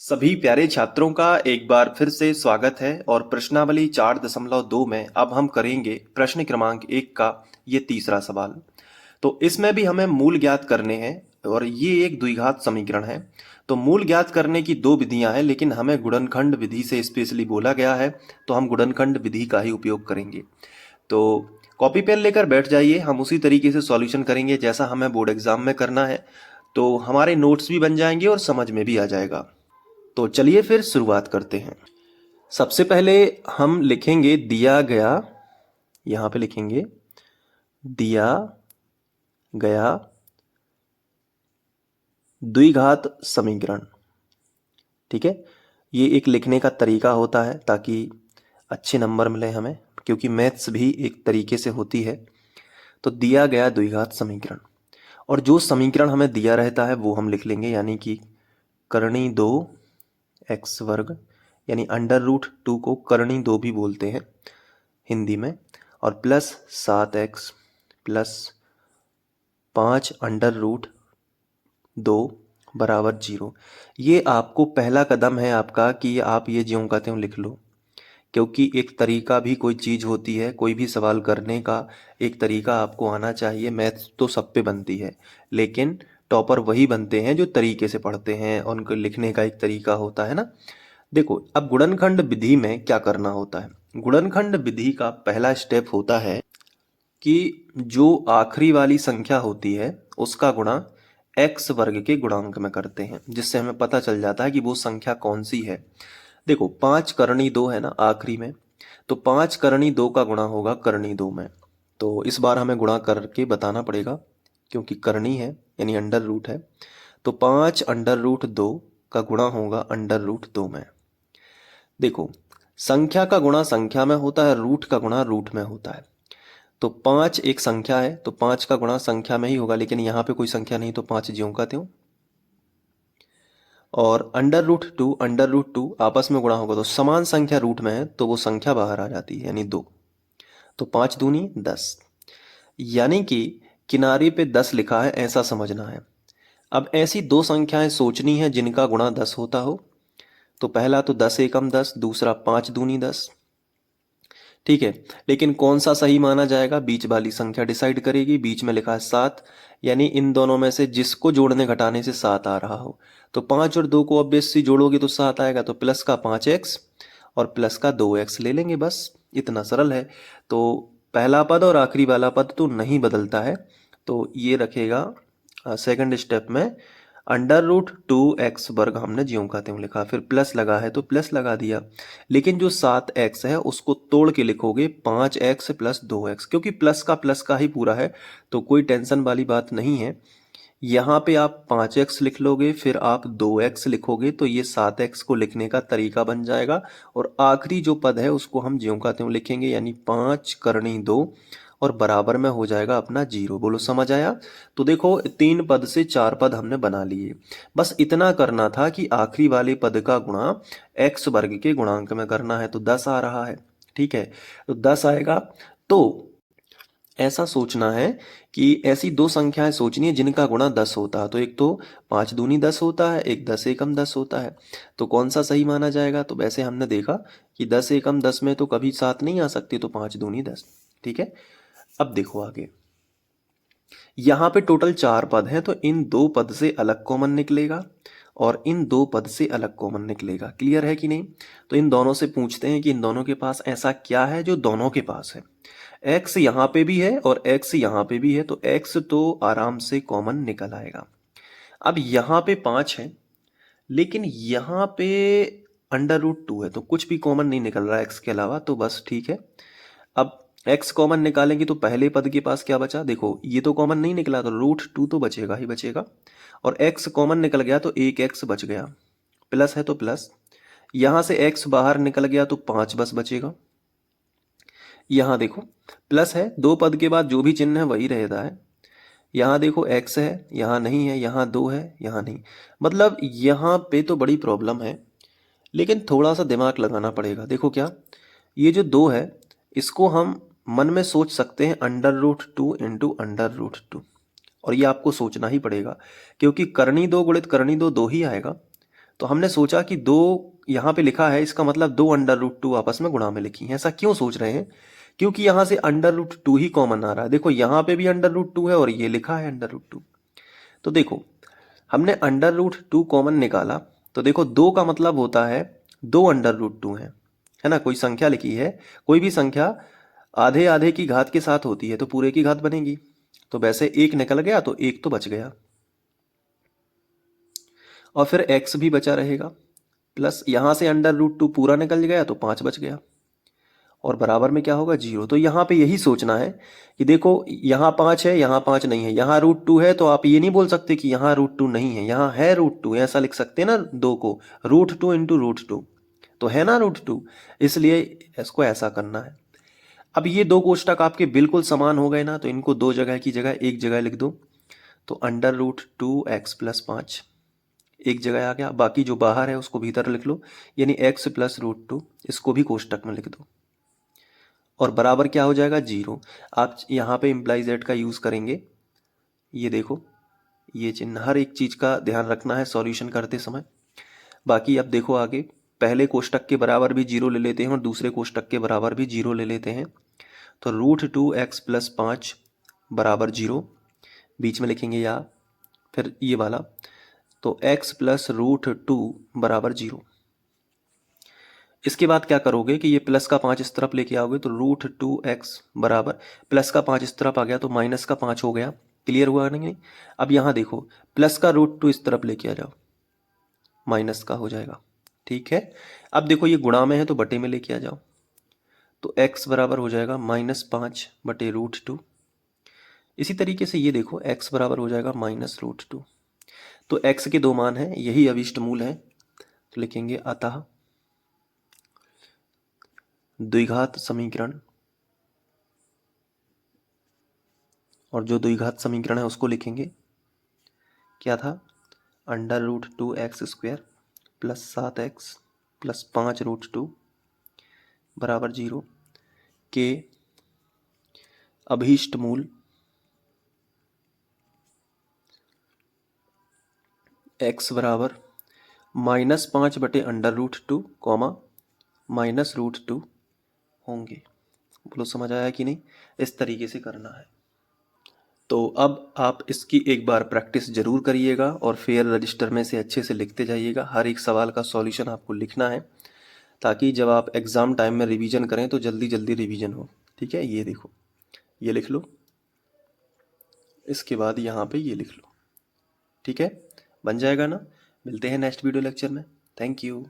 सभी प्यारे छात्रों का एक बार फिर से स्वागत है और प्रश्नावली 4.2 में अब हम करेंगे प्रश्न क्रमांक 1 का ये तीसरा सवाल। तो इसमें भी हमें मूल ज्ञात करने हैं और ये एक द्विघात समीकरण है। तो मूल ज्ञात करने की दो विधियां हैं, लेकिन हमें गुणनखंड विधि से स्पेशली बोला गया है, तो हम गुणनखंड विधि का ही उपयोग करेंगे। तो कॉपी पेन लेकर बैठ जाइए, हम उसी तरीके से सॉल्यूशन करेंगे जैसा हमें बोर्ड एग्जाम में करना है। तो हमारे नोट्स भी बन जाएंगे और समझ में भी आ जाएगा। तो चलिए फिर शुरुआत करते हैं। सबसे पहले हम लिखेंगे दिया गया, यहां पे लिखेंगे दिया गया द्विघात समीकरण। ठीक है, ये एक लिखने का तरीका होता है ताकि अच्छे नंबर मिले हमें, क्योंकि मैथ्स भी एक तरीके से होती है। तो दिया गया द्विघात समीकरण, और जो समीकरण हमें दिया रहता है वो हम लिख लेंगे, यानी कि करनी 2x वर्ग, यानी √2 को करनी 2 भी बोलते हैं हिंदी में, और प्लस 7x प्लस 5√2 बराबर 0। ये आपको पहला कदम है आपका कि आप ये ज्यों का त्यों लिख लो, क्योंकि एक तरीका भी कोई चीज़ होती है, कोई भी सवाल करने का एक तरीका आपको आना चाहिए। मैथ्स तो सब पे बनती है, लेकिन टॉपर वही बनते हैं जो तरीके से पढ़ते हैं, उनको लिखने का एक तरीका होता है ना। देखो, अब गुणनखंड विधि में क्या करना होता है। गुणनखंड विधि का पहला स्टेप होता है कि जो आखिरी वाली संख्या होती है उसका गुणा x वर्ग के गुणांक में करते हैं, जिससे हमें पता चल जाता है कि वो संख्या कौन सी है। देखो, 5 करनी 2 है ना आखिरी में, तो 5 करनी 2 का गुणा होगा करनी 2 में। तो इस बार हमें गुणा करके बताना पड़ेगा, क्योंकि करनी है यानी अंडर रूट है। तो 5√2 का गुणा होगा √2 में। देखो, संख्या का गुणा संख्या में होता है, रूट का गुणा रूट में होता है। तो 5 एक संख्या है, तो 5 का गुणा संख्या में ही होगा, लेकिन यहाँ पे कोई संख्या नहीं, तो 5 ज्यों का त्यों। और √2 आपस में गुणा होगा तो समान संख्या रूट में है, तो वो संख्या बाहर आ जाती है, यानी 2। तो 5 दूनी 10, यानी कि किनारे पे 10 लिखा है ऐसा समझना है। अब ऐसी दो संख्याएं सोचनी है जिनका गुणा 10 होता हो। तो पहला तो 10 एकम 10, दूसरा 5 दूनी 10। ठीक है, लेकिन कौन सा सही माना जाएगा, बीच वाली संख्या डिसाइड करेगी। बीच में लिखा है 7, यानी इन दोनों में से जिसको जोड़ने घटाने से 7 आ रहा हो। तो 5 और 2 को ऑब्वियसली जोड़ोगे तो 7 आएगा, तो प्लस का 5x और प्लस का 2x ले लेंगे, बस इतना सरल है। तो पहला पद और आखिरी वाला पद तो नहीं बदलता है, तो ये रखेगा सेकंड स्टेप में √2x वर्ग हमने ज्यों का त्यों लिखा, फिर प्लस लगा है तो प्लस लगा दिया। लेकिन जो 7x है उसको तोड़ के लिखोगे 5x प्लस 2x, क्योंकि प्लस का ही पूरा है, तो कोई टेंशन वाली बात नहीं है। यहाँ पे आप 5x लिख लोगे, फिर आप 2x लिखोगे, तो ये 7x को लिखने का तरीका बन जाएगा। और आखिरी जो पद है उसको हम ज्यों का त्यों लिखेंगे, यानी 5 करनी 2, और बराबर में हो जाएगा अपना 0। बोलो समझ आया। तो देखो, 3 पद से 4 पद हमने बना लिए। बस इतना करना था कि आखिरी वाले पद का गुणा x वर्ग के गुणांक में करना है, तो 10 आ रहा है। ठीक है, तो 10 आएगा। तो ऐसा सोचना है कि ऐसी दो संख्याएं सोचनी है जिनका गुणा 10 होता है। तो एक तो 5 दूनी 10 होता है, एक 10 एकम 10 होता है। तो कौन सा सही माना जाएगा, तो वैसे हमने देखा कि 10 एकम 10 में तो कभी 7 नहीं आ सकती, तो 5 दूनी 10। ठीक है, अब देखो आगे, यहाँ पे टोटल 4 पद हैं, तो इन 2 पद से अलग कॉमन निकलेगा और इन 2 पद से अलग कॉमन निकलेगा। क्लियर है कि नहीं। तो इन दोनों से पूछते हैं कि इन दोनों के पास ऐसा क्या है जो दोनों के पास है। x यहाँ पे भी है और x यहाँ पे भी है, तो x तो आराम से कॉमन निकल आएगा। अब यहाँ पे 5 है, लेकिन यहाँ पे √2 है, तो कुछ भी कॉमन नहीं निकल रहा है x के अलावा, तो बस ठीक है। अब x कॉमन निकालेंगे तो पहले पद के पास क्या बचा, देखो ये तो कॉमन नहीं निकला, तो √2 तो बचेगा ही बचेगा। और x कॉमन निकल गया तो एक x बच गया, प्लस है तो प्लस। यहाँ से x बाहर निकल गया तो 5 बस बचेगा। यहाँ देखो प्लस है, 2 पद के बाद जो भी चिन्ह है वही रहता है। यहाँ देखो x है, यहाँ नहीं है, यहाँ 2 है, यहाँ नहीं। मतलब यहाँ पे तो बड़ी प्रॉब्लम है, लेकिन थोड़ा सा दिमाग लगाना पड़ेगा। देखो क्या, ये जो 2 है इसको हम मन में सोच सकते हैं √2 इंटू √2, और ये आपको सोचना ही पड़ेगा, क्योंकि करनी 2 गुणित करनी 2 2 ही आएगा। तो हमने सोचा कि दो यहाँ पे लिखा है, इसका मतलब दो √2 आपस में गुणा में लिखी हैं। ऐसा क्यों सोच रहे हैं? क्योंकि यहाँ से √2 ही कॉमन आ रहा है। देखो यहाँ पे भी √2 है और ये लिखा है √2। तो देखो हमने √2 कॉमन निकाला, तो देखो दो का मतलब होता है दो √2 है ना। कोई संख्या लिखी है, कोई भी संख्या आधे आधे की घात के साथ होती है तो पूरे की घात बनेगी। तो वैसे एक निकल गया तो एक तो बच गया, और फिर x भी बचा रहेगा, प्लस यहाँ से √2 पूरा निकल गया तो 5 बच गया, और बराबर में क्या होगा 0। तो यहाँ पे यही सोचना है कि देखो यहाँ 5 है, यहाँ 5 नहीं है, यहाँ √2 है, तो आप ये नहीं बोल सकते कि यहाँ √2 नहीं है, यहाँ है √2, ऐसा लिख सकते हैं ना दो को, √2 इंटू √2 तो है ना √2, इसलिए इसको ऐसा करना है। अब ये दो कोष्टक आपके बिल्कुल समान हो गए ना, तो इनको दो जगह की जगह एक जगह लिख दो। तो √2x + 5 एक जगह आ गया, बाकी जो बाहर है उसको भीतर लिख लो, यानी x + √2 इसको भी कोष्टक में लिख दो, और बराबर क्या हो जाएगा 0। आप यहाँ पे इम्प्लाइज एट का यूज़ करेंगे। ये देखो ये चिन्ह, हर एक चीज़ का ध्यान रखना है सॉल्यूशन करते समय। बाकी अब देखो आगे, पहले कोष्टक के बराबर भी 0 ले लेते हैं और दूसरे कोष्टक के बराबर भी 0 ले लेते हैं। तो √2x + 5 बराबर 0, बीच में लिखेंगे या फिर ये वाला, तो x + √2 बराबर 0। इसके बाद क्या करोगे कि ये प्लस का 5 इस तरफ लेके आओगे, तो √2x बराबर प्लस का 5 इस तरफ आ गया तो माइनस का 5 हो गया। क्लियर हुआ नहीं? अब यहाँ देखो प्लस का √2 इस तरफ लेके आ जाओ, माइनस का हो जाएगा। ठीक है, अब देखो ये गुणा में है तो बटे में लेके आ जाओ, तो x बराबर हो जाएगा -5 बटे √2। इसी तरीके से ये देखो x बराबर हो जाएगा -√2। तो x के दो मान हैं, यही अभिष्ट मूल है, तो लिखेंगे अतः द्विघात समीकरण, और जो द्विघात समीकरण है उसको लिखेंगे, क्या था, √2x² + 7x + 5√2 बराबर 0 के अभीष्ट मूल x बराबर -5 बटे √2, -√2 होंगे। बोलो समझ आया कि नहीं? इस तरीके से करना है। तो अब आप इसकी एक बार प्रैक्टिस जरूर करिएगा और फेयर रजिस्टर में से अच्छे से लिखते जाइएगा। हर एक सवाल का सॉल्यूशन आपको लिखना है, ताकि जब आप एग्ज़ाम टाइम में रिवीजन करें तो जल्दी जल्दी रिवीजन हो। ठीक है, ये देखो ये लिख लो, इसके बाद यहाँ पे ये लिख लो। ठीक है, बन जाएगा ना? मिलते हैं नेक्स्ट वीडियो लेक्चर में। Thank you.